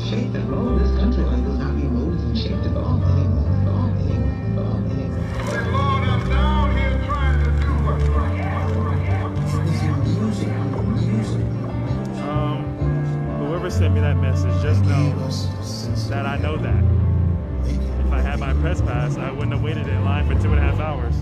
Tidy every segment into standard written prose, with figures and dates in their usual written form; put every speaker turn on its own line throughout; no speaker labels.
shape that roll this country like was not being molded and shaped at all anymore.
Lord, I'm down here trying to do what's right.
Whoever sent me that message, just know that I know that. If I had my press pass, I wouldn't have waited in line for 2.5 hours.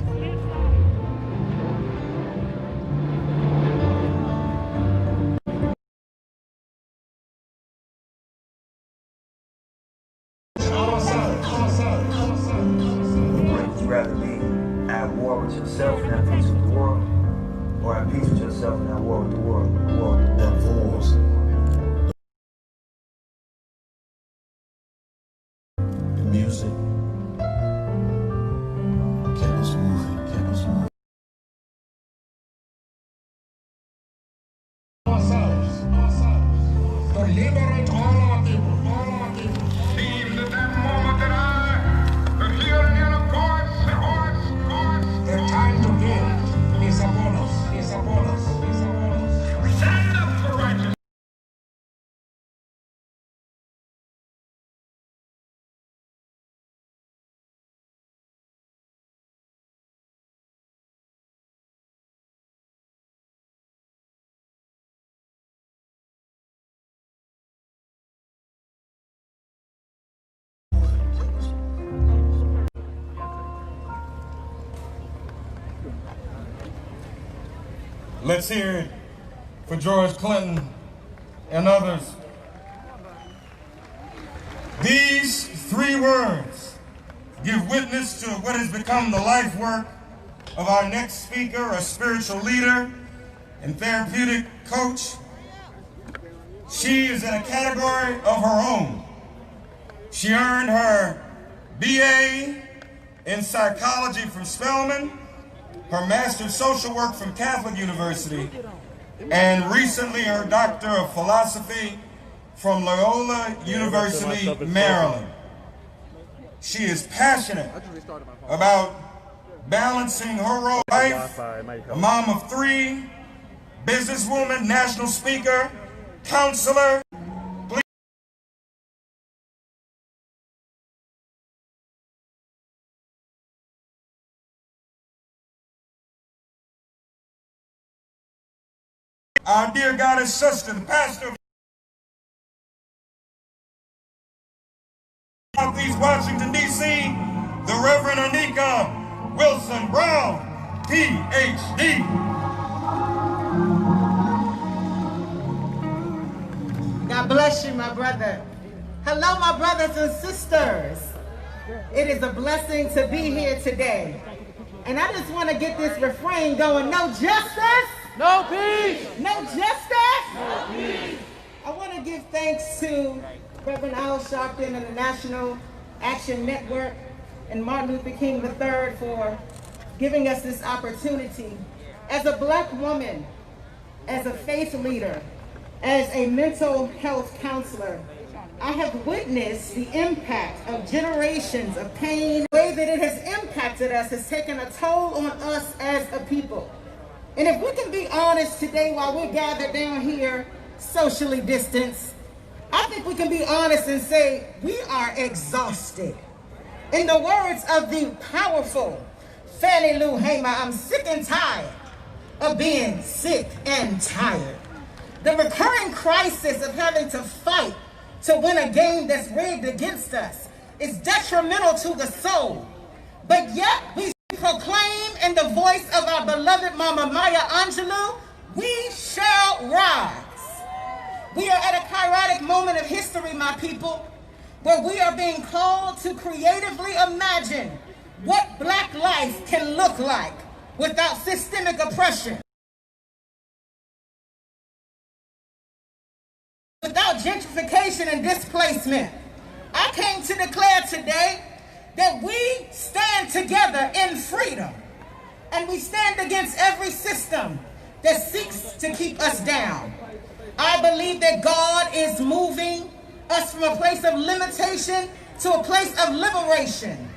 Would you rather be at war with yourself and at peace with the world, or at peace with yourself and at war with the world? Wars.
The music kept us moving.
To liberate all our people. Seems at that moment that I could hear an inner voice. The time to build is upon us. Stand up for righteousness.
Let's hear it for George Clinton and others. These 3 words give witness to what has become the life work of our next speaker, a spiritual leader and therapeutic coach. She is in a category of her own. She earned her BA in psychology from Spelman, her Master of Social Work from Catholic University, and recently her Doctor of Philosophy from Loyola University, Maryland. She is passionate about balancing her role in life, a mom of 3, businesswoman, national speaker, counselor. Our dear goddess sister, the pastor of Southeast Washington, D.C., the Reverend Anika Wilson Brown, Ph.D.
God bless you, my brother. Hello, my brothers and sisters. It is a blessing to be here today. And I just want to get this refrain going. No justice.
No peace!
No justice?
No peace!
I want to give thanks to Reverend Al Sharpton and the National Action Network and Martin Luther King III for giving us this opportunity. As a Black woman, as a faith leader, as a mental health counselor, I have witnessed the impact of generations of pain. The way that it has impacted us has taken a toll on us as a people. And if we can be honest today while we're gathered down here, socially distanced, I think we can be honest and say we are exhausted. In the words of the powerful Fannie Lou Hamer, I'm sick and tired of being sick and tired. The recurring crisis of having to fight to win a game that's rigged against us is detrimental to the soul. But yet we proclaim in the voice of our beloved Mama Maya Angelou, we shall rise. We are at a kairotic moment of history, my people, where we are being called to creatively imagine what Black life can look like without systemic oppression, without gentrification and displacement. I came to declare today that we stand together in freedom, and we stand against every system that seeks to keep us down. I believe that God is moving us from a place of limitation to a place of liberation.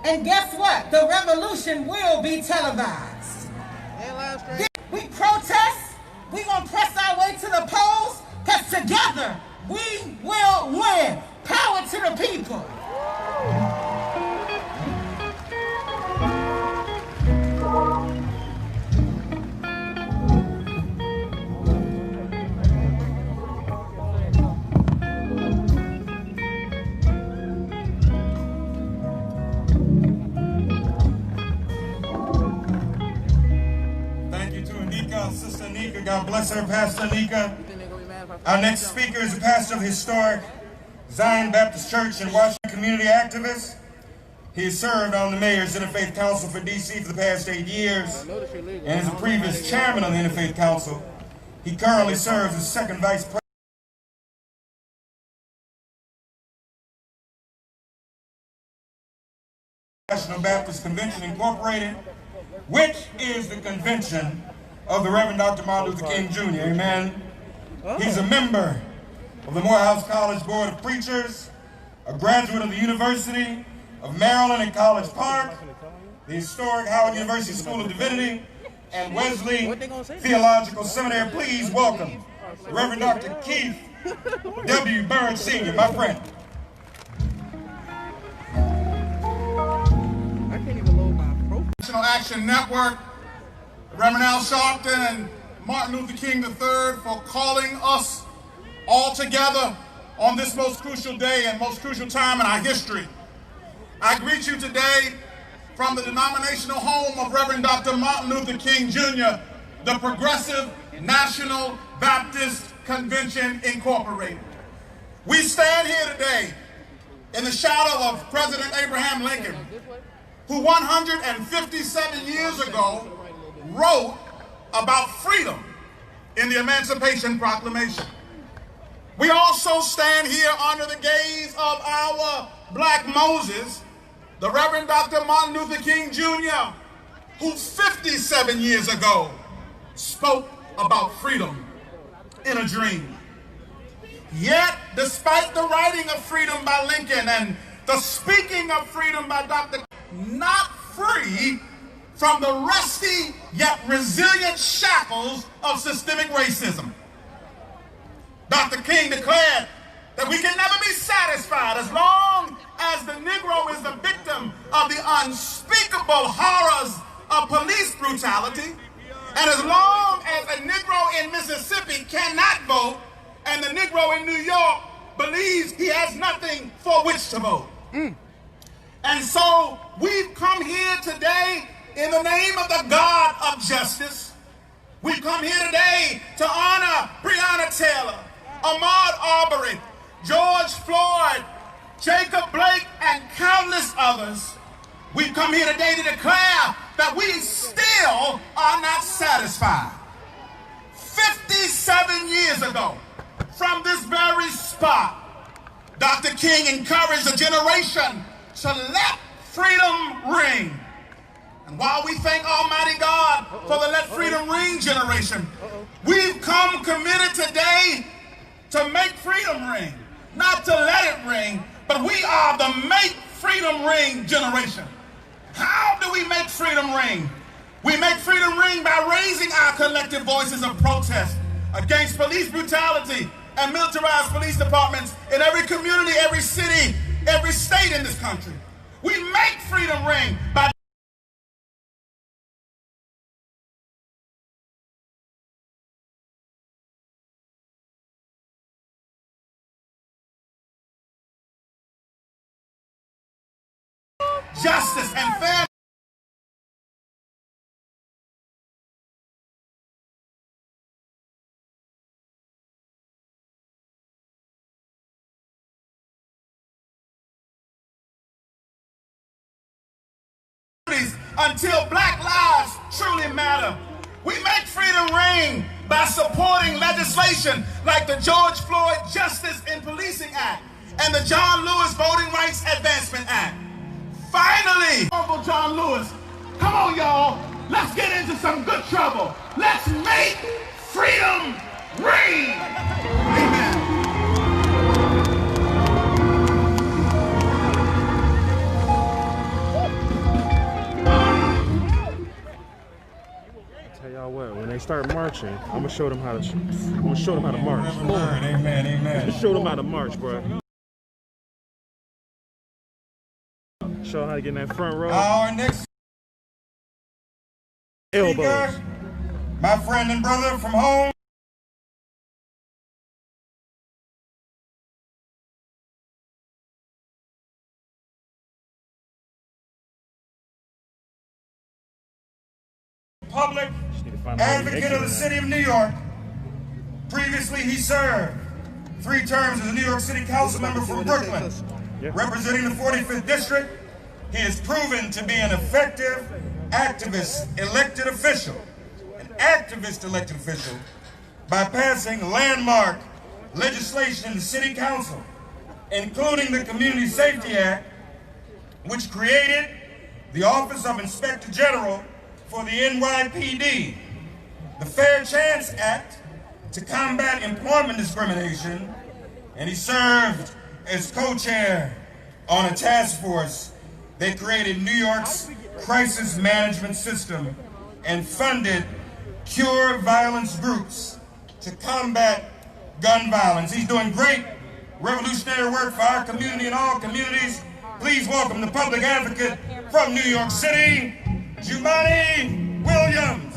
And guess what? The revolution will be televised. We protest, we're gonna press our way to the polls, because together we will win. say, power to the people.
Sister Anika, God bless her, Pastor Anika. Our next speaker is a pastor of the historic Zion Baptist Church and Washington community activist. He has served on the Mayor's Interfaith Council for D.C. for the past 8 years and is a previous chairman of the Interfaith Council. He currently serves as second vice president of the National Baptist Convention Incorporated, which is the convention of the Reverend Dr. Martin Luther King Jr., amen. He's a member of the Morehouse College Board of Preachers, a graduate of the University of Maryland in College Park, the historic Howard University School of Divinity, and Wesley Theological Seminary. Please welcome Reverend Dr. Keith W. Byrd Sr., my friend.
National Action Network, Reverend Al Sharpton and Martin Luther King III for calling us all together on this most crucial day and most crucial time in our history. I greet you today from the denominational home of Reverend Dr. Martin Luther King Jr., the Progressive National Baptist Convention Incorporated. We stand here today in the shadow of President Abraham Lincoln, who 157 years ago wrote about freedom in the Emancipation Proclamation. We also stand here under the gaze of our Black Moses, the Reverend Dr. Martin Luther King Jr., who 57 years ago spoke about freedom in a dream. Yet, despite the writing of freedom by Lincoln and the speaking of freedom by Dr. not free from the rusty yet resilient shackles of systemic racism. Dr. King declared that we can never be satisfied as long as the Negro is the victim of the unspeakable horrors of police brutality, and as long as a Negro in Mississippi cannot vote, and the Negro in New York believes he has nothing for which to vote. And so we've come here today in the name of the God of justice. We've come here today to honor Breonna Taylor, Ahmaud Arbery, George Floyd, Jacob Blake, and countless others. We've come here today to declare that we still are not satisfied. 57 years ago, from this very spot, Dr. King encouraged a generation to let freedom ring. And while we thank Almighty God for the Let Freedom Ring generation, we've come committed today to make freedom ring. Not to let it ring, but we are the Make Freedom Ring generation. How do we make freedom ring? We make freedom ring by raising our collective voices of protest against police brutality and militarized police departments in every community, every city, every state in this country. We make freedom ring by justice and fairness. Until Black lives truly matter. We make freedom ring by supporting legislation like the George Floyd Justice in Policing Act and the John Lewis Voting Rights Advancement Act. Finally, Honorable John Lewis, come on y'all, let's get into some good trouble. Let's make freedom ring. Amen.
Tell y'all what, when they start marching, I'm gonna show them how to march.
Amen, amen.
Show them how to march, bro. show how to get in that front row.
Our next
Elbows.
speaker, my friend and brother from home. Public advocate of the city of New York. Previously, he served 3 terms as a New York City council member from Brooklyn, representing the 45th district. He has proven to be an effective activist elected official, by passing landmark legislation in the city council, including the Community Safety Act, which created the Office of Inspector General for the NYPD, the Fair Chance Act to combat employment discrimination, and he served as co-chair on a task force that created New York's crisis management system and funded cure violence groups to combat gun violence. He's doing great revolutionary work for our community and all communities. Please welcome the public advocate from New York City, Jumaane Williams.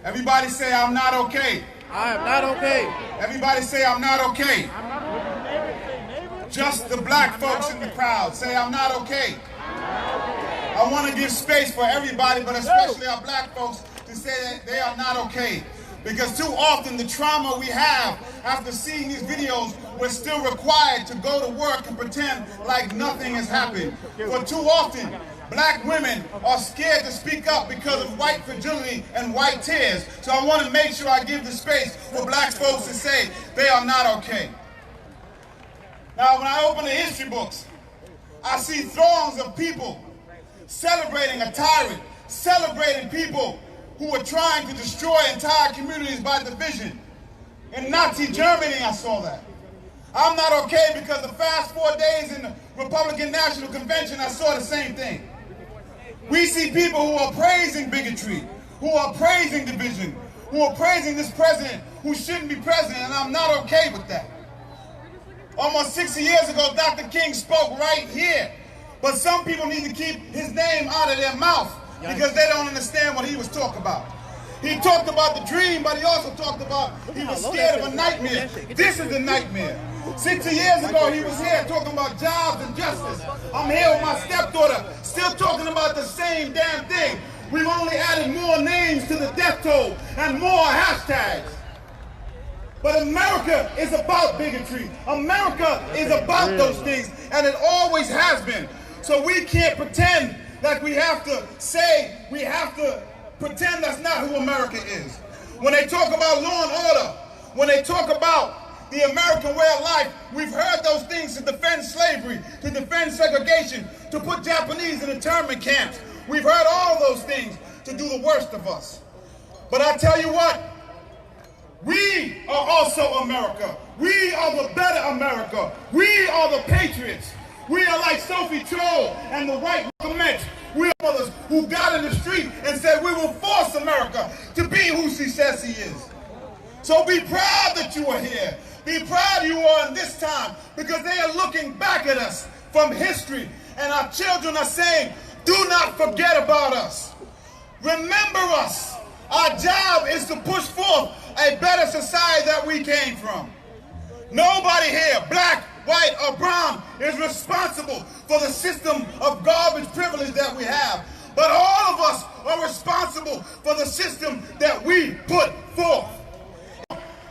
Everybody say I'm not okay.
I am not okay.
Everybody say I'm not okay. Just the black folks in the crowd say I'm not okay. I want to give space for everybody, but especially our black folks, to say that they are not okay. Because too often the trauma we have after seeing these videos, we're still required to go to work and pretend like nothing has happened. For too often, black women are scared to speak up because of white fragility and white tears. So I want to make sure I give the space for black folks to say they are not okay. Now, when I open the history books, I see throngs of people celebrating a tyrant, celebrating people who were trying to destroy entire communities by division. In Nazi Germany, I saw that. I'm not okay because the fast 4 days in the Republican National Convention, I saw the same thing. We see people who are praising bigotry, who are praising division, who are praising this president who shouldn't be president, and I'm not okay with that. Almost 60 years ago, Dr. King spoke right here, but some people need to keep his name out of their mouth because they don't understand what he was talking about. He talked about the dream, but he also talked about he was scared of a nightmare. This is a nightmare. 60 years ago, he was here talking about jobs and justice. I'm here with my stepdaughter, still talking about the same damn thing. We've only added more names to the death toll and more hashtags. But America is about bigotry. America is about those things, and it always has been. So we can't pretend like we have to pretend that's not who America is. When they talk about law and order, when they talk about the American way of life, we've heard those things to defend slavery, to defend segregation, to put Japanese in internment camps. We've heard all those things to do the worst of us. But I tell you what, we are also America. We are the better America. We are the patriots. We are like Sophie Troll and the white Mensch. We are brothers who got in the street and said we will force America to be who she says she is. So be proud that you are here. Be proud you are in this time, because they are looking back at us from history, and our children are saying, do not forget about us. Remember us. Our job is to push forth a better society that we came from. Nobody here, black, white, or brown, is responsible for the system of garbage privilege that we have. But all of us are responsible for the system that we put forth.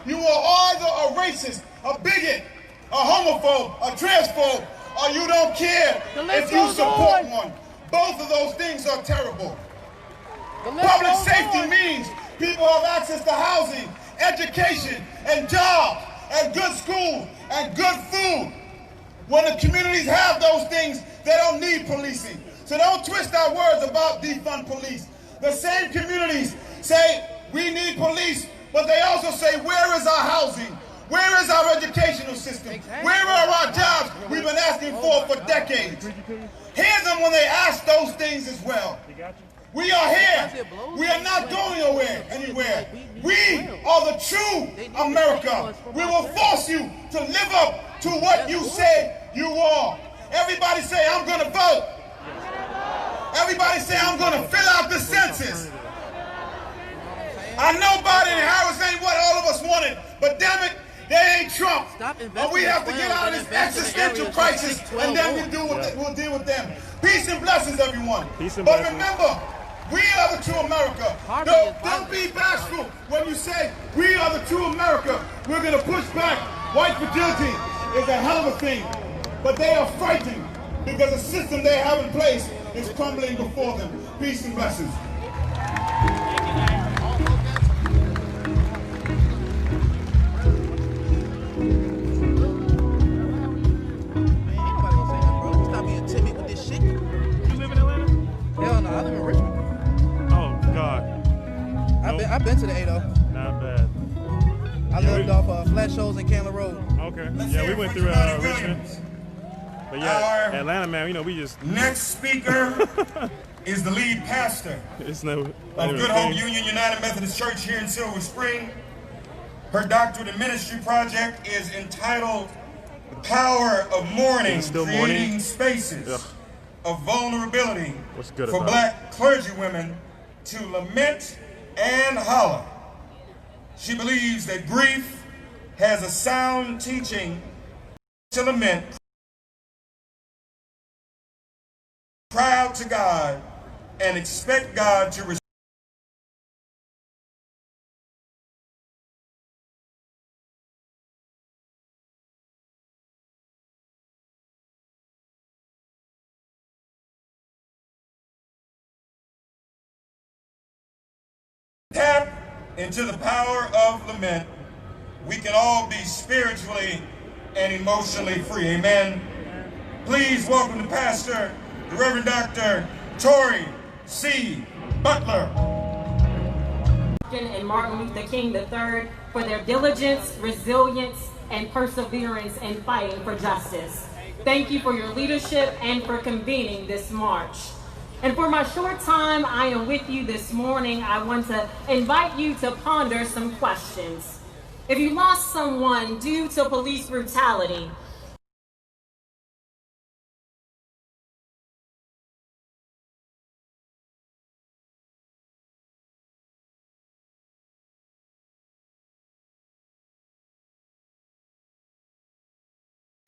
You are either a racist, a bigot, a homophobe, a transphobe, or you don't care if you support one. Both of those things are terrible. Public safety means people have access to housing, education, and jobs, and good schools, and good food. When the communities have those things, they don't need policing. So don't twist our words about defund police. The same communities say we need police, but they also say, where is our housing? Where is our educational system? Where are our jobs we've been asking for decades? Hear them when they ask those things as well. We are here. We are not going anywhere. We are the true America. We will force you to live up to what you say you are. Everybody say, I'm going to vote. Everybody say, I'm going to fill out the census. I know Biden and Harris ain't what all of us wanted, but damn it, they ain't Trump. But we have to get out of this existential crisis, and then we'll deal with them. Peace and blessings, everyone. But remember, we are the true America. Don't be bashful when you say we are the true America. We're going to push back. White fragility is a hell of a thing. But they are frightened because the system they have in place is crumbling before them. Peace and blessings.
I've been to the 80.
Not bad.
I lived off flat shows in Candler Road.
Okay. Yeah, we went through Richmond. But yeah, Atlanta, man, you know, we just...
Next speaker is the lead pastor of Good Hope Union United Methodist Church here in Silver Spring. Her doctorate in ministry project is entitled The Power of Mourning, Creating Spaces of Vulnerability for Black clergy women to lament and holler. She believes that grief has a sound teaching to lament, cry out to God, and expect God to respond. Tap into the power of lament. We can all be spiritually and emotionally free. Amen. Please welcome the pastor, the Reverend Dr. Tory C. Butler.
And Martin Luther King III for their diligence, resilience, and perseverance in fighting for justice. Thank you for your leadership and for convening this march. And for my short time I am with you this morning, I want to invite you to ponder some questions. If you lost someone due to police brutality,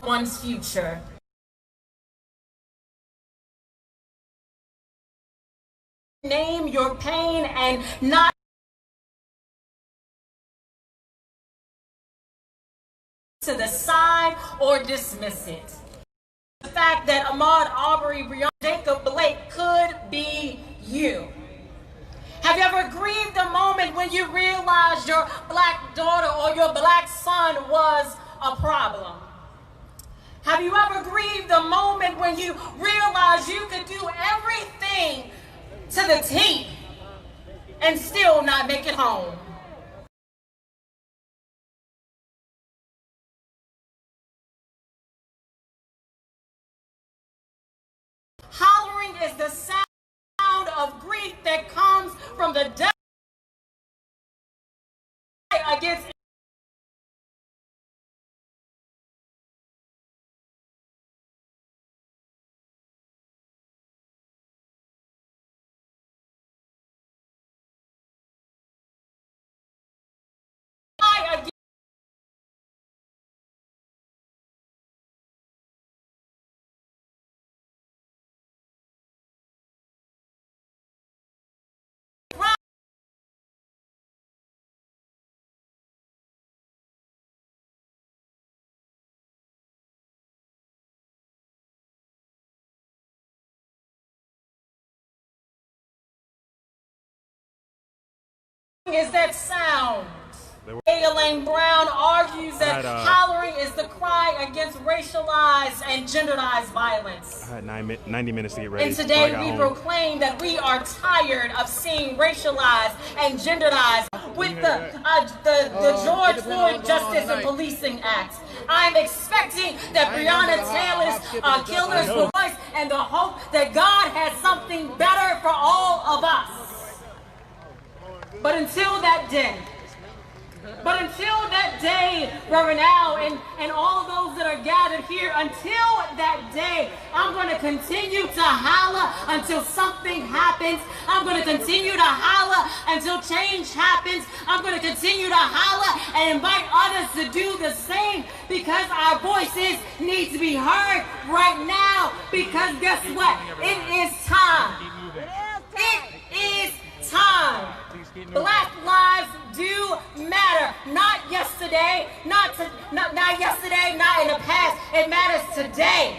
one's future. Name your pain and not to the side or dismiss it. The fact that Ahmaud Arbery, Breonna, Jacob Blake could be you. Have you ever grieved the moment when you realized your black daughter or your black son was a problem? Have you ever grieved the moment when you realized you could do everything to the T and still not make it home? Hollering is the sound of grief that comes from the depth against is that sound. Elaine Brown argues that hollering is the cry against racialized and genderized violence.
I had 90 minutes to get ready.
And today we proclaim that we are tired of seeing racialized and genderized with the George Floyd Justice and Policing Act, I'm expecting that Breonna Taylor's killers will rise and the hope that God has something better for all of us. But until that day, Reverend Al and all of those that are gathered here, until that day, I'm going to continue to holler until something happens. I'm going to continue to holler until change happens. I'm going to continue to holler and invite others to do the same, because our voices need to be heard right now, because guess what? It is time. It is time. Black lives do matter. Not yesterday, not yesterday, not in the past. It matters today.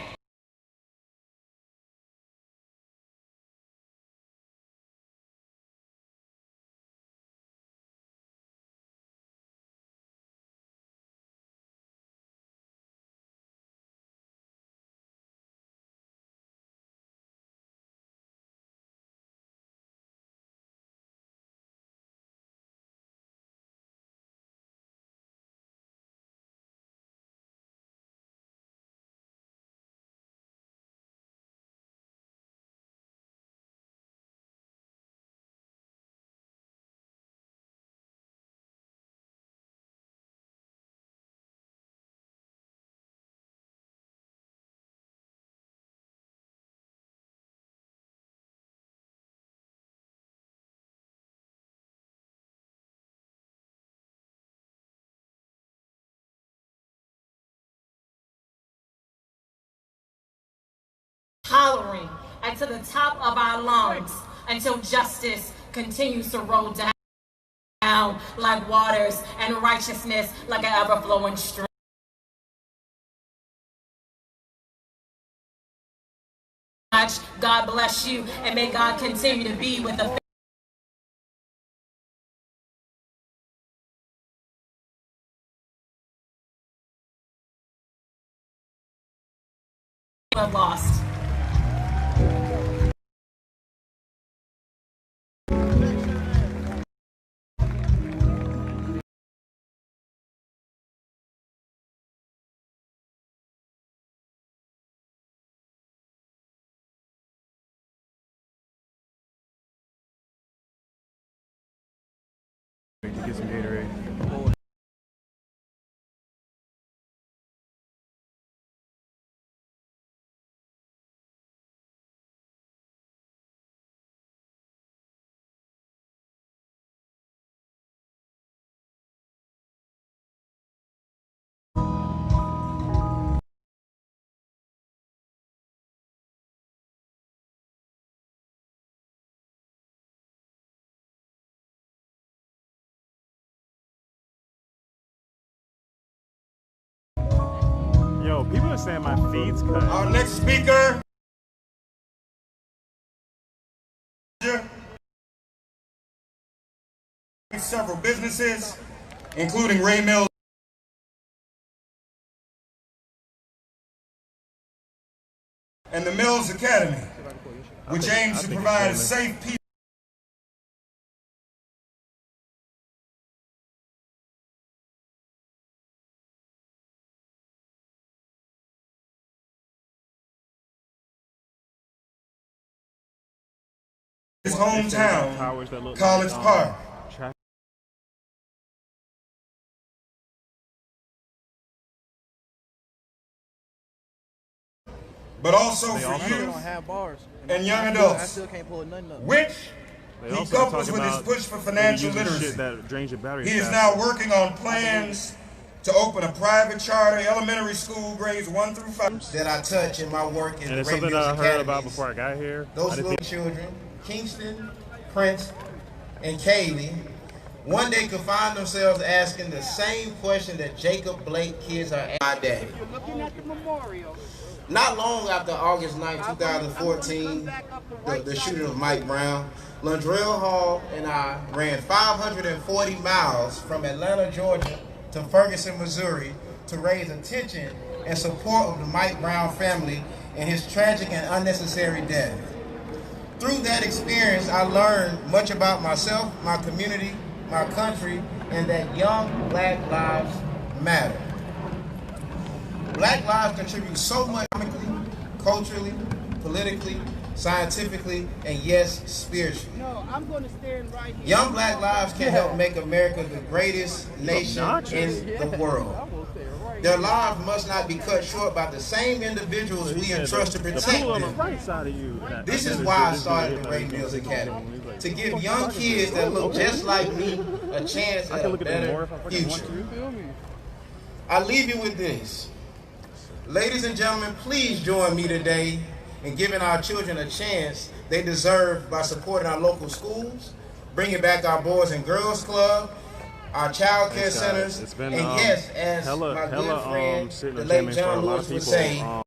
Hollering and to the top of our lungs until justice continues to roll down like waters and righteousness like an ever-flowing stream. God bless you, and may God continue to be with the lost.
Get some Gatorade. Yo, people are saying my feed's cut.
Our next speaker, several businesses, including Ray Mills and the Mills Academy, which aims to provide a safe, peaceful his hometown, College Park. But also for youth and young adults, which he couples with his push for financial literacy. He is now working on plans to open a private charter elementary school grades 1 through 5
that I touch in my work in
And
the
it's
Ray
something
Mills
that I heard about
Academies.
before I got here.
Those little children, Kingston, Prince, and Kaylee, one day could find themselves asking the same question that Jacob Blake kids are asking my daddy. Not long after August 9, 2014, the shooting of Mike Brown, Landrell Hall and I ran 540 miles from Atlanta, Georgia to Ferguson, Missouri to raise attention and support of the Mike Brown family and his tragic and unnecessary death. Through that experience, I learned much about myself, my community, my country, and that young black lives matter. Black lives contribute so much economically, culturally, politically, scientifically, and yes, spiritually.
No, I'm going to stand right here.
Young black lives can help make America the greatest nation in the world. Their lives must not be cut short by the same individuals we entrust to protect them. This is why I started the Ray Mills Academy, to give young kids that look just like me a chance at a better future. I leave you with this. Ladies and gentlemen, please join me today in giving our children a chance they deserve by supporting our local schools, bringing back our Boys and Girls Club, our child care centers, and yes, as my good friend, the late John Lewis would say,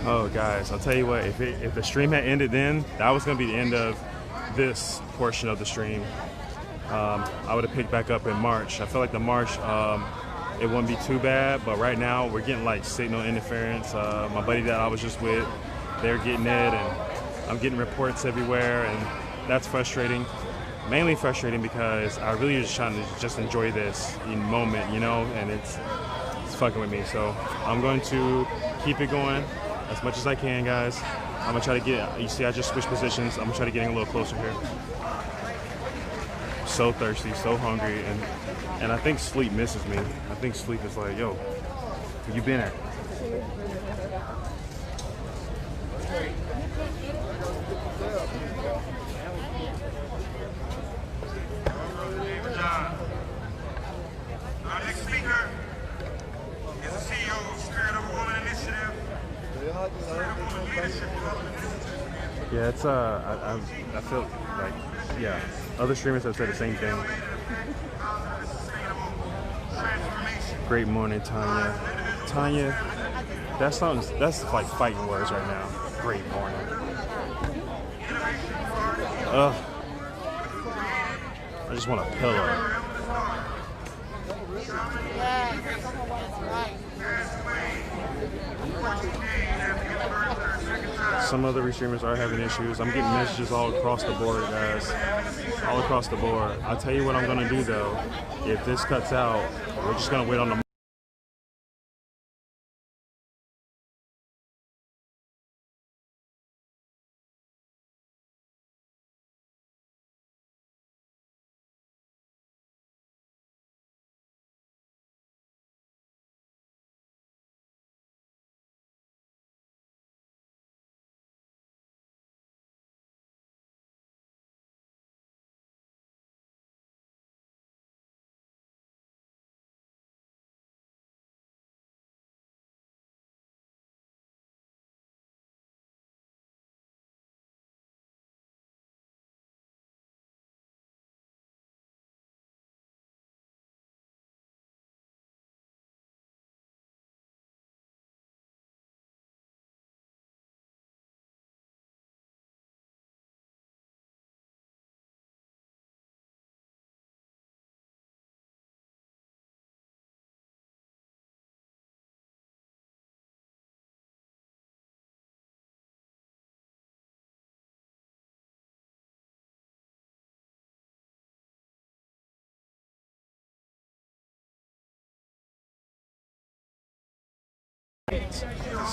Oh, guys, I'll tell you what. If the stream had ended then, that was gonna be the end of this portion of the stream. I would have picked back up in March. I feel like the March, it wouldn't be too bad, but right now we're getting like signal interference. My buddy that I was just with, they're getting it, and I'm getting reports everywhere, and that's frustrating. Mainly frustrating because I really just trying to just enjoy this moment, you know, and it's fucking with me. So I'm going to keep it going as much as I can, guys. I'm gonna try to get, you see I just switched positions. I'm gonna try to get in a little closer here. So thirsty, so hungry, and I think sleep misses me. I think sleep is like, yo, where you been at?
Our next speaker is the CEO of Spirit of Woman Initiative.
Yeah, it's I feel like, yeah, other streamers have said the same thing. Great morning, Tanya. Tanya, that's like fighting words right now. Great morning. Ugh. I just want a pillow. Some other restreamers are having issues. I'm getting messages all across the board, guys. All across the board. I'll tell you what I'm gonna do though. If this cuts out, we're just gonna wait on the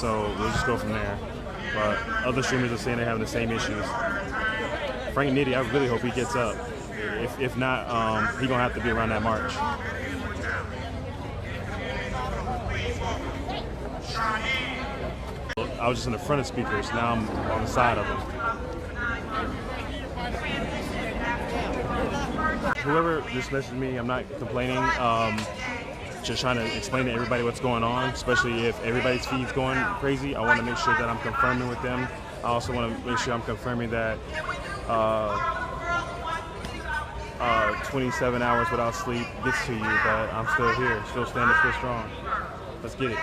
so we'll just go from there. But other streamers are saying they're having the same issues. Frank Nitty, I really hope he gets up. If not, he gonna have to be around that March. I was just in the front of speakers. Now I'm on the side of them. Whoever just messaged me, I'm not complaining. Just trying to explain to everybody what's going on, especially if everybody's feed's going crazy. I want to make sure that I'm confirming with them. I also want to make sure I'm confirming that 27 hours without sleep gets to you, but I'm still here, still standing, still strong. Let's get it.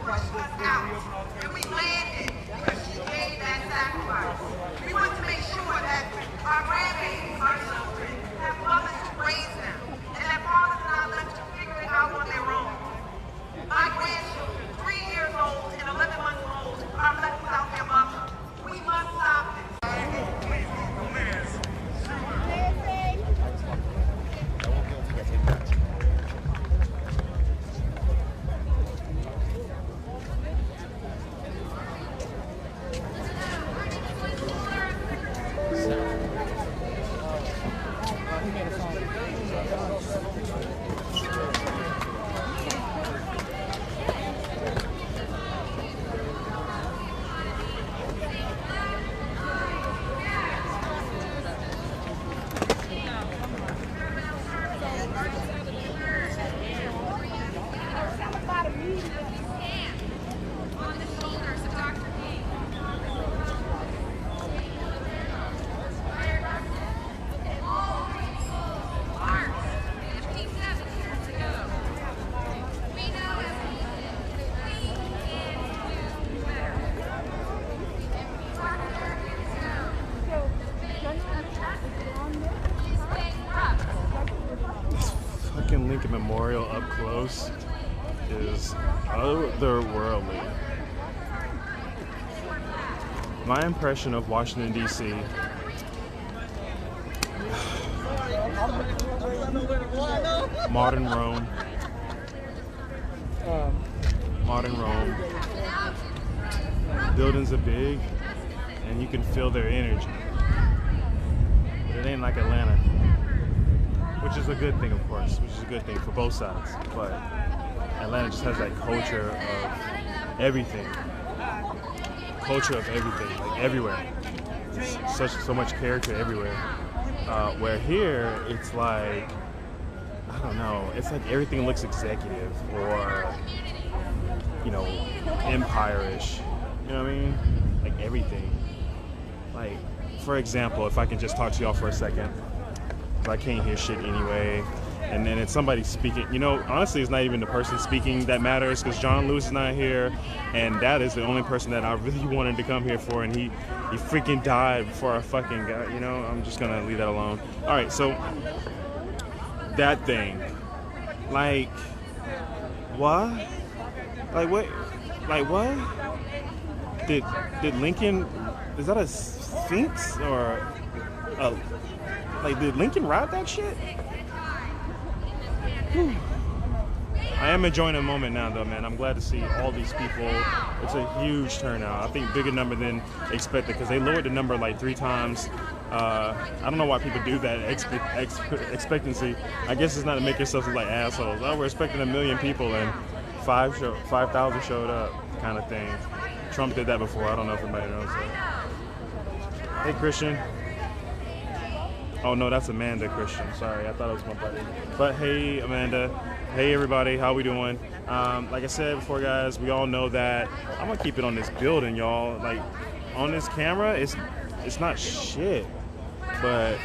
pushed us out, and we landed because she gave that sacrifice. We want to make sure that our grandbabies, our children, have mothers to raise them, and that fathers are not left to figure it out on their own. My grandchildren, 3 years old and 11 months old, are left without their mother. We must stop this.
Lincoln Memorial up close is otherworldly. My impression of Washington, D.C. Modern Rome. Modern Rome. Buildings are big and you can feel their energy. But it ain't like Atlanta. Which is a good thing, of course, which is a good thing for both sides. But Atlanta just has that culture of everything. Culture of everything, like everywhere. So much character everywhere. Where here, it's like, I don't know, it's like everything looks executive or, you know, empire-ish. You know what I mean? Like everything. Like, for example, if I can just talk to y'all for a second. I can't hear shit anyway, and then it's somebody speaking. You know, honestly, it's not even the person speaking that matters, because John Lewis is not here, and that is the only person that I really wanted to come here for, and he freaking died before I fucking got. You know, I'm just gonna leave that alone. All right, so that thing, like, what? Like what? Like what? Did Lincoln? Is that a sphinx or a? Like, did Lincoln ride that shit? Whew. I am enjoying the moment now, though, man. I'm glad to see all these people. It's a huge turnout. I think bigger number than expected, because they lowered the number like 3 times. I don't know why people do that expectancy. I guess it's not to make yourself look like assholes. Oh, we're expecting 1 million people, and 5,000 showed up, kind of thing. Trump did that before. I don't know if anybody knows that. Hey, Christian. Oh no, that's Amanda Christian. Sorry, I thought it was my buddy. But hey, Amanda. Hey everybody, how we doing? Like I said before, guys, we all know that I'm gonna keep it on this building, y'all. Like on this camera, it's not shit. But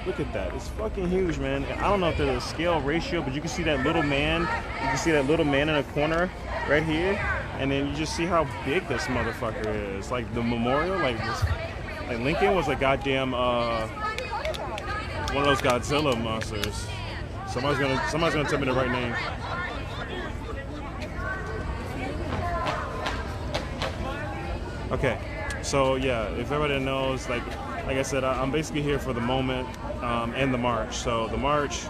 look at that, it's fucking huge, man. I don't know if there's a scale ratio, but you can see that little man. You can see that little man in the corner right here, and then you just see how big this motherfucker is. Like the memorial, like this, like Lincoln was a goddamn one of those Godzilla monsters. Somebody's gonna tell me the right name. Okay, so yeah, if everybody knows, like I said, I'm basically here for the moment and the march. So the march,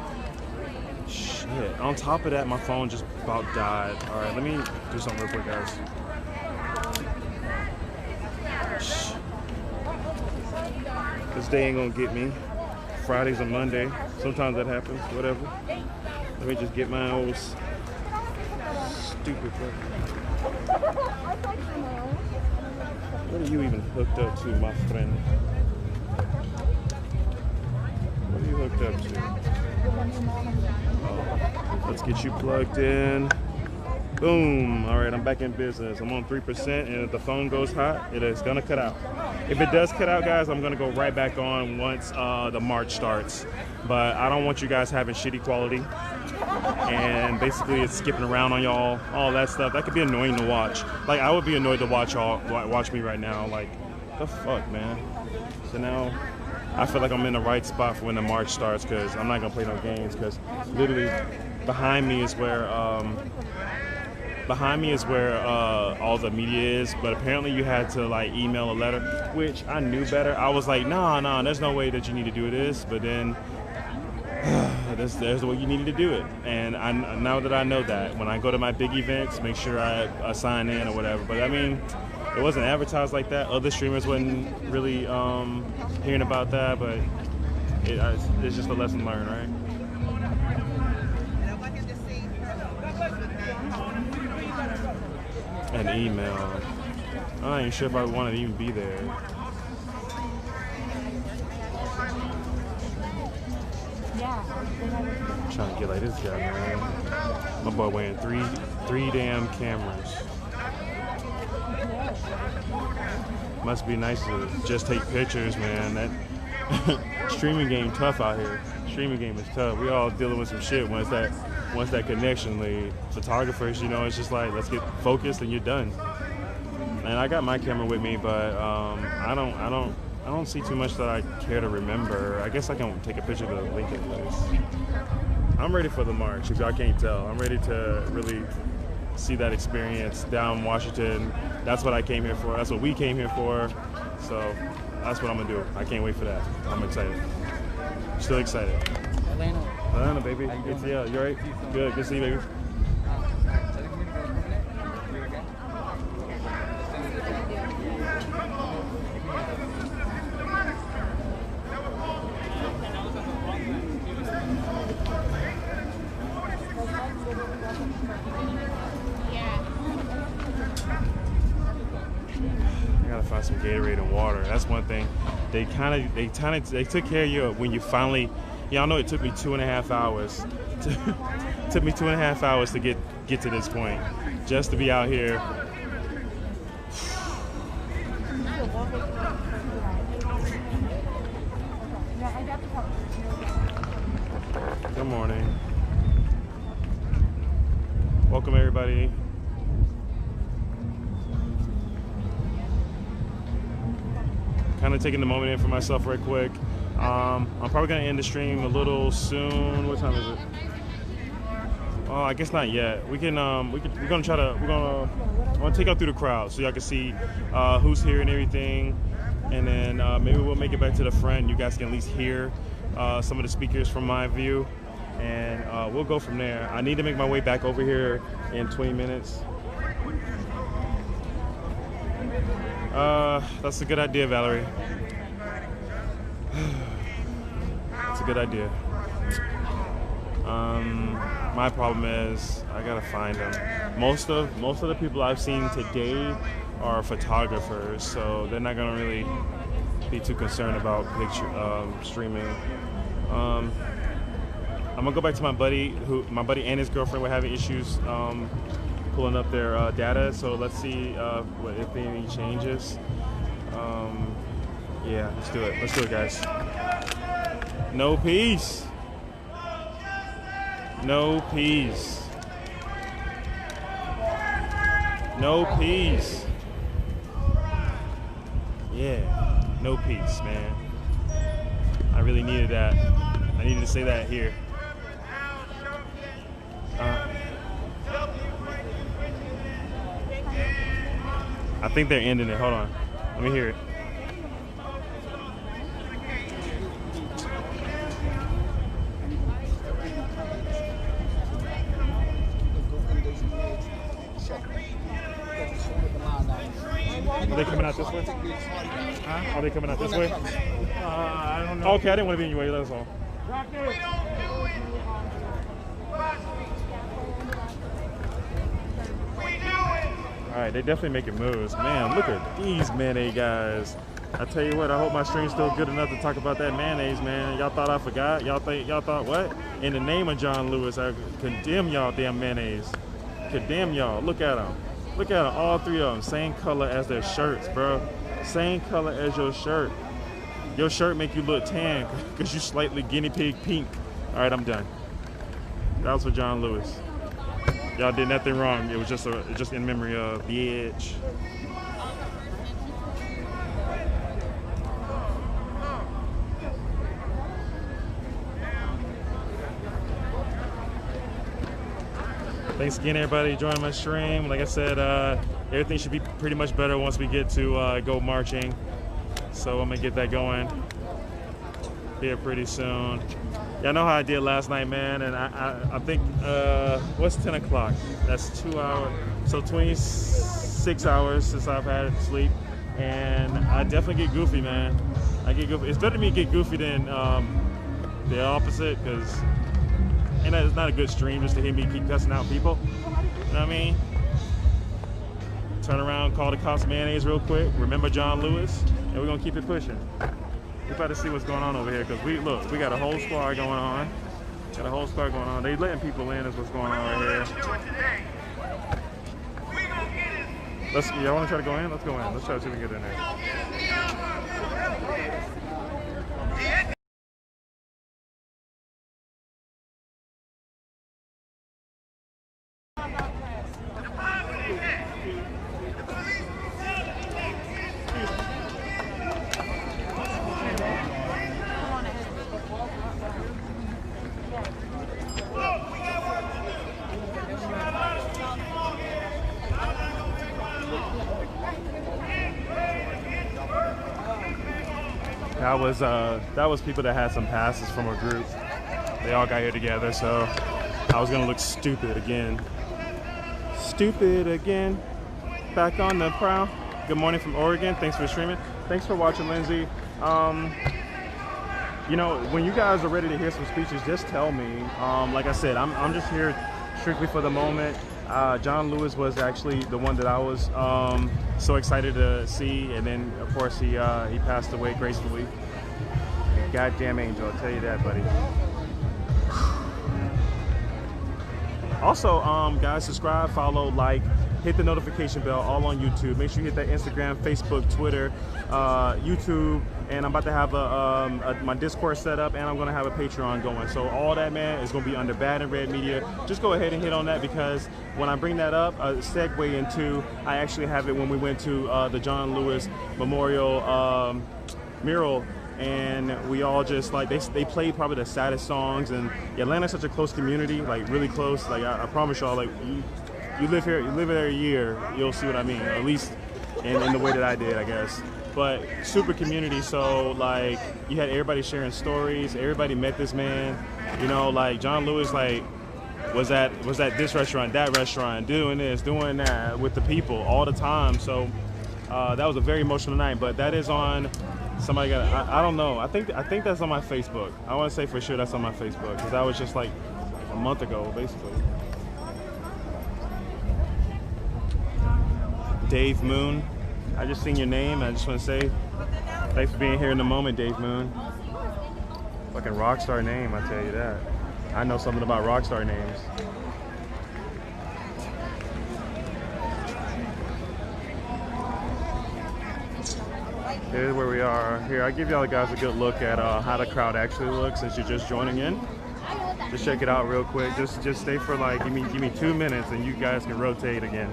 shit. On top of that, my phone just about died. All right, let me do something real quick, guys. This day ain't gonna get me. Friday's a Monday. Sometimes that happens. Whatever. Let me just get my old stupid fucking. What are you even hooked up to, my friend? What are you hooked up to? Oh, let's get you plugged in. Boom. All right, I'm back in business. I'm on 3%, and if the phone goes hot, it is gonna cut out. If it does cut out, guys, I'm gonna go right back on once the march starts. But I don't want you guys having shitty quality. And basically it's skipping around on y'all, all that stuff. That could be annoying to watch. Like, I would be annoyed to watch me right now. Like, the fuck, man. So now I feel like I'm in the right spot for when the march starts, because I'm not gonna play no games, because literally behind me is where all the media is. But apparently you had to like email a letter, which I knew better. I was like, nah, there's no way that you need to do this. But then there's the way you needed to do it. And now that I know that, when I go to my big events, make sure I sign in or whatever. But I mean, it wasn't advertised like that. Other streamers wasn't really hearing about that, but it's just a lesson learned, right? An email. I ain't sure if I want to even be there. I'm trying to get like this guy, man. My boy wearing three damn cameras. Must be nice to just take pictures, man. That streaming game tough out here. Streaming game is tough. We all dealing with some shit once that connection lead. Photographers, you know, it's just like, let's get focused and you're done. And I got my camera with me, but I don't see too much that I care to remember. I guess I can take a picture of the Lincoln place. I'm ready for the march, if y'all can't tell. I'm ready to really see that experience down Washington. That's what I came here for. That's what we came here for. So that's what I'm gonna do. I can't wait for that. I'm excited. Still excited. Atlanta, baby. Good to see you. You alright? Good to see you, baby. Find some Gatorade and water. That's one thing. They took care of you when you finally. Y'all know it took me 2.5 hours. Took me 2.5 hours to get to this point, just to be out here. Good morning. Welcome everybody. Kind of taking the moment in for myself real quick. I'm probably gonna end the stream a little soon. What time is it? Oh, I guess not yet. We're gonna take out through the crowd so y'all can see who's here and everything, and then maybe we'll make it back to the front. You guys can at least hear some of the speakers from my view, and we'll go from there. I need to make my way back over here in 20 minutes. That's a good idea, Valerie. It's a good idea. My problem is I gotta find them. Most of the people I've seen today are photographers, so they're not gonna really be too concerned about streaming. I'm gonna go back to my buddy and his girlfriend were having issues pulling up their data, so let's see if any changes. Yeah, let's do it, guys. No peace. No peace. No peace. Yeah, no peace, man. I really needed that. I needed to say that here. I think they're ending it. Hold on. Let me hear it. Are they coming out this way? Huh? Are they coming out this way? I don't know. Okay, I didn't want to be in your way. That's all. All right, they definitely making moves. Man, look at these mayonnaise guys. I tell you what, I hope my stream's still good enough to talk about that mayonnaise, man. Y'all thought I forgot? Y'all thought what? In the name of John Lewis, I condemn y'all damn mayonnaise. God damn y'all, look at them. Look at them, all three of them. Same color as their shirts, bro. Same color as your shirt. Your shirt make you look tan because you slightly guinea pig pink. All right, I'm done. That was for John Lewis. Y'all did nothing wrong. It was just in memory of The Edge. Thanks again, everybody, joining my stream. Like I said, everything should be pretty much better once we get to go marching. So I'm gonna get that going here pretty soon. Y'all know how I did last night, man, and I think, what's 10 o'clock? That's 2 hours, so 26 hours since I've had sleep, and I definitely get goofy, man. I get goofy. It's better to me get goofy than the opposite, because it's not a good stream just to hear me keep cussing out people. You know what I mean? Turn around, call the cops mayonnaise real quick, remember John Lewis, and we're gonna keep it pushing. We're about to see what's going on over here, because we got a whole squad going on. Got a whole squad going on. They letting people in is what's going on right here. Y'all wanna try to go in? Let's go in. Let's try to see if we can get in there. That was people that had some passes from a group. They all got here together, so I was gonna look stupid again. Stupid again. Back on the prowl. Good morning from Oregon. Thanks for streaming. Thanks for watching, Lindsay. You know, when you guys are ready to hear some speeches, just tell me. Like I said, I'm just here strictly for the moment. John Lewis was actually the one that I was so excited to see, and then of course he passed away gracefully. Goddamn angel, I'll tell you that, buddy. Also, guys, subscribe, follow, like, hit the notification bell, all on YouTube. Make sure you hit that Instagram, Facebook, Twitter, YouTube, and I'm about to have my Discord set up, and I'm going to have a Patreon going. So all that, man, is going to be under Bad and Red Media. Just go ahead and hit on that, because when I bring that up, segue into, I actually have it when we went to the John Lewis Memorial mural, and we all just, like, they played probably the saddest songs, and Atlanta's such a close community, like really close. Like I promise y'all, like you live here, a year, you'll see what I mean, at least in the way that I did, I guess. But super community, so like you had everybody sharing stories, everybody met this man, you know, like John Lewis, like was at this restaurant, that restaurant, doing this, doing that with the people all the time. So that was a very emotional night. But that is on, somebody got, I don't know, I think that's on my Facebook. I want to say for sure that's on my Facebook, because that was just like a month ago, basically. Dave Moon, I just seen your name. I just want to say thanks for being here in the moment, Dave Moon. Fucking rock star name, I tell you that. I know something about rock star names. Here's where we are. Here, I give y'all guys a good look at how the crowd actually looks since you're just joining in. Just check it out real quick. Just stay for like, give me 2 minutes and you guys can rotate again.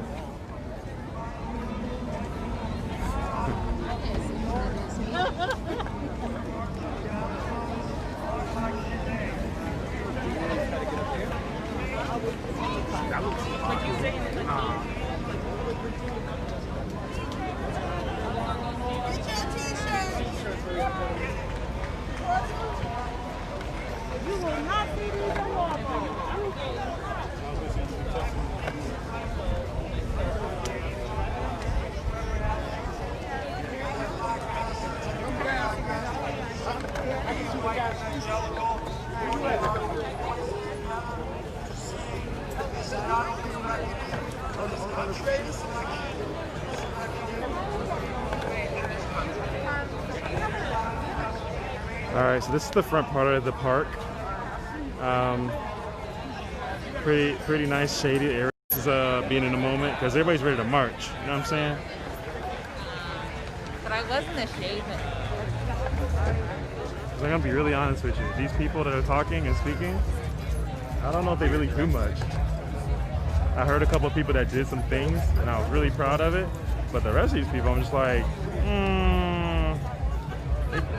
Alright, so this is the front part of the park. Pretty nice shaded area. This versus being in the moment? Because everybody's ready to march. You know what I'm saying?
But I wasn't ashamed.
I'm gonna be really honest with you. These people that are talking and speaking, I don't know if they really do much. I heard a couple of people that did some things, and I was really proud of it. But the rest of these people, I'm just like,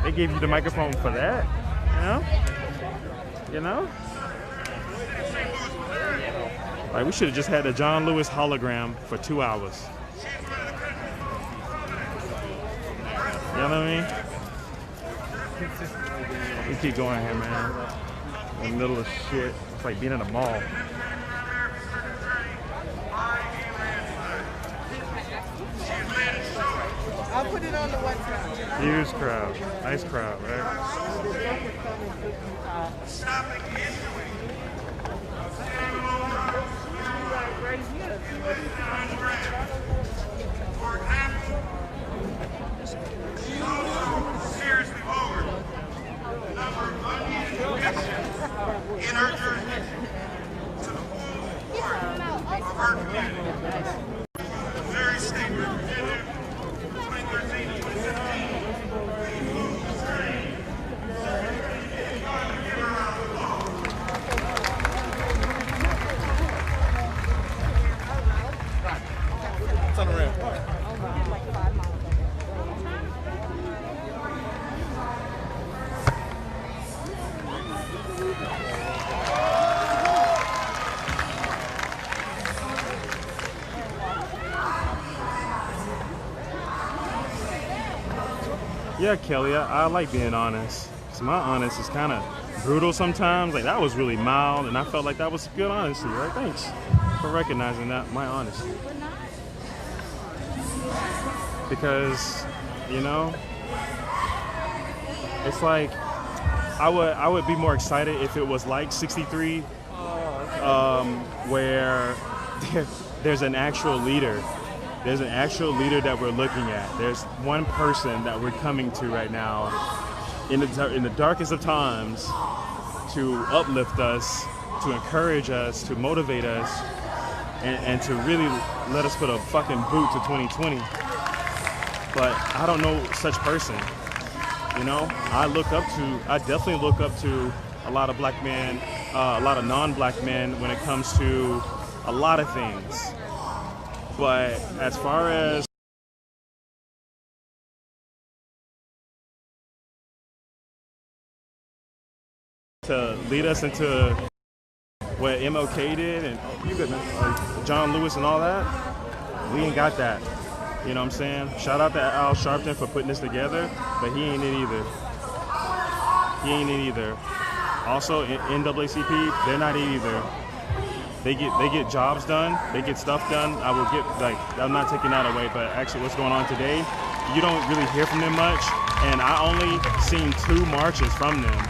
they gave you the microphone for that, you know? You know? Like, we should have just had the John Lewis hologram for 2 hours. You know what I mean? We keep going here, man. In the middle of shit. It's like being in a mall.
I'll put it on the WhatsApp.
Huge crowd. Nice crowd, right?
Seriously lowered the number of unusual issues in our jurisdiction to the full part of our community. Very state representative, 2013 and 2015.
Turn around.
Yeah, Kelly, I like being honest. So my honest is kind of brutal sometimes. Like, that was really mild, and I felt like that was good honesty, right? Thanks for recognizing that, my honesty. Because, you know, it's like, I would be more excited if it was like 63, where there's an actual leader. There's an actual leader that we're looking at. There's one person that we're coming to right now in the darkest of times to uplift us, to encourage us, to motivate us, and to really let us put a fucking boot to 2020. But I don't know such person. You know, I definitely look up to a lot of black men, a lot of non-black men when it comes to a lot of things. But as far as to lead us into what MLK did and you good, like John Lewis and all that, we ain't got that. You know what I'm saying? Shout out to Al Sharpton for putting this together, but he ain't it either. He ain't it either. Also, NAACP, they're not it either. They get jobs done, they get stuff done. I'm not taking that away, but actually what's going on today, you don't really hear from them much. And I only seen 2 marches from them.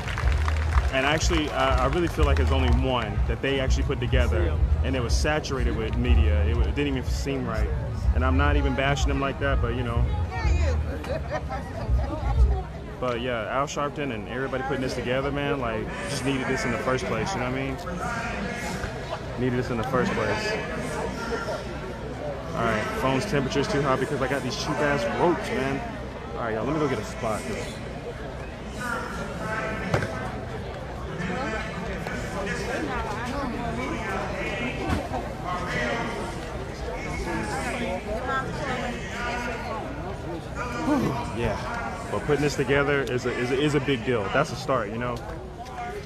And actually, I really feel like it's only one that they actually put together. And it was saturated with media. It didn't even seem right. And I'm not even bashing them like that, but you know. But yeah, Al Sharpton and everybody putting this together, man, like, just needed this in the first place, you know what I mean? Needed this in the first place. All right, phone's temperature's too high because I got these cheap ass ropes, man. All right, y'all, let me go get a spot. Yeah, but putting this together is a big deal. That's a start, you know.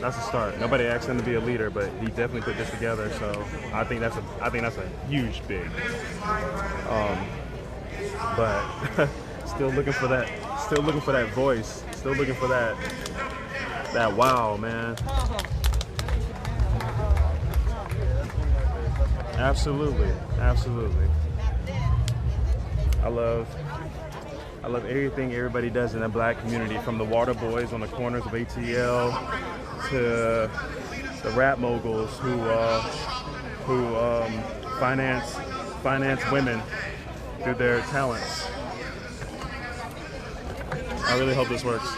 That's a start. Nobody asked him to be a leader, but he definitely put this together. So I think that's a huge big. But still looking for that. Still looking for that voice. Still looking for that wow, man. Absolutely, absolutely. I love everything everybody does in the black community, from the water boys on the corners of ATL to the rap moguls who finance women through their talents. I really hope this works.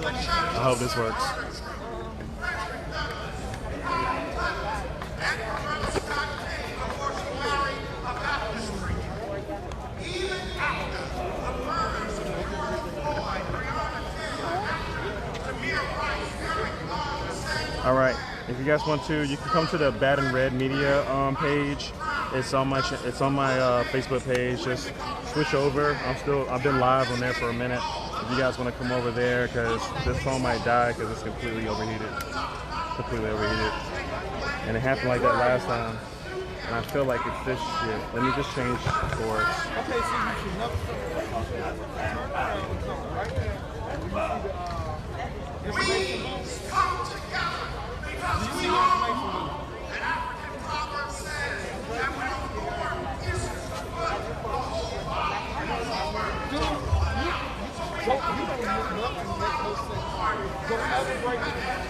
I hope this works. guys want to, you can come to the Bad and Red Media page. It's on my Facebook page. Just switch over. I've been live on there for a minute. If you guys want to come over there, because this phone might die because it's completely overheated. And it happened like that last time. And I feel like it's this shit. Let me just change course.
Okay, so you should never
come together because we are an African proverb says that when a war issues the blood,
you don't look nothing make no sense. Don't ever break it.